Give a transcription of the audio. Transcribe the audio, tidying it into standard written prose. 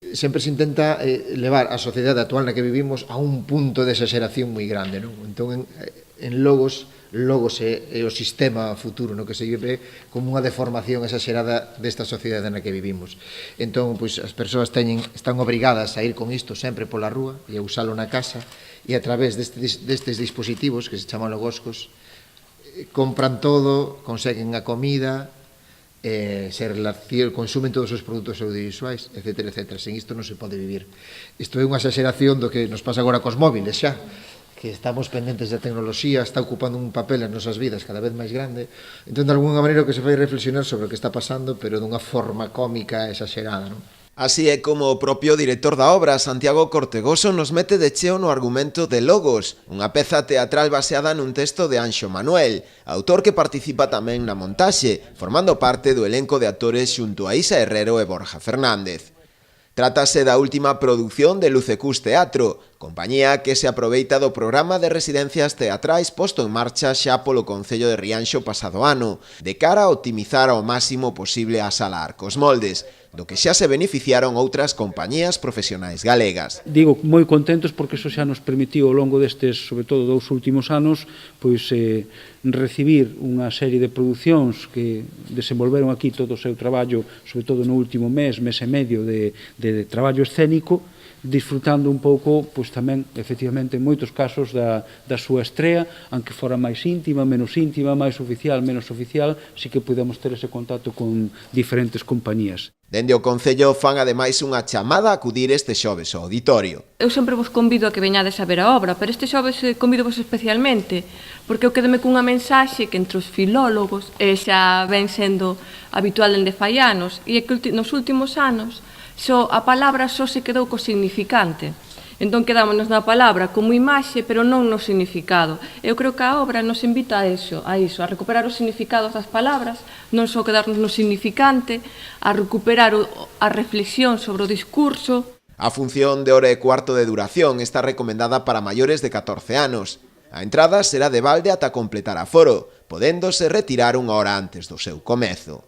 Sempre se intenta levar a sociedade actual na que vivimos a un punto de exageración moi grande, non? Entón, en Logos é o sistema futuro, no que se ve como unha deformación exagerada desta sociedade na que vivimos. Entón, pois, as persoas están obrigadas a ir con isto sempre pola rúa e a usalo na casa, e a través destes dispositivos, que se chaman logoscos, compran todo, conseguen a comida, consumen todos os produtos audiovisuais, etc. Sen isto non se pode vivir. Isto é unha exageración do que nos pasa agora cos móviles xa, que estamos pendentes da tecnoloxía, está ocupando un papel en nosas vidas cada vez máis grande. Entón, de alguna maneira, o que se fai reflexionar sobre o que está pasando, pero dunha forma cómica exagerada, non? Así é como o propio director da obra, Santiago Cortegoso, nos mete de cheo no argumento de Logos, unha peza teatral baseada nun texto de Anxo Manuel, autor que participa tamén na montaxe, formando parte do elenco de actores xunto a Isa Herrero e Borja Fernández. Trátase da última produción de Lucecús Teatro, compañía que se aproveita do programa de residencias teatrais posto en marcha xa polo Concello de Rianxo pasado ano, de cara a optimizar ao máximo posible a sala Arcos Moldes, do que xa se beneficiaron outras compañías profesionais galegas. Digo moi contentos porque iso xa nos permitiu ao longo destes, sobre todo, 2 últimos anos, pois recibir unha serie de producións que desenvolveron aquí todo o seu traballo, sobre todo no último mes e medio de traballo escénico, disfrutando un pouco, pois tamén, efectivamente, en moitos casos da súa estrea, aunque fora máis íntima, menos íntima, máis oficial, menos oficial, si que podemos ter ese contacto con diferentes compañías. Dende o Concello fan ademais unha chamada a acudir este xoves ao auditorio. Eu sempre vos convido a que veñades a ver a obra, pero este xoves convido vos especialmente, porque eu quedeme cunha mensaxe que entre os filólogos xa ven sendo habitual dende fai anos, e é que nos últimos anos a palabra só se quedou co significante. Entón quedámonos na palabra como imaxe, pero non no significado. Eu creo que a obra nos invita a iso, a recuperar os significados das palabras, non só quedarnos no significante, a recuperar a reflexión sobre o discurso. A función de 1h15 de duración está recomendada para maiores de 14 anos. A entrada será de balde ata completar aforo, podéndose retirar 1 hora antes do seu comezo.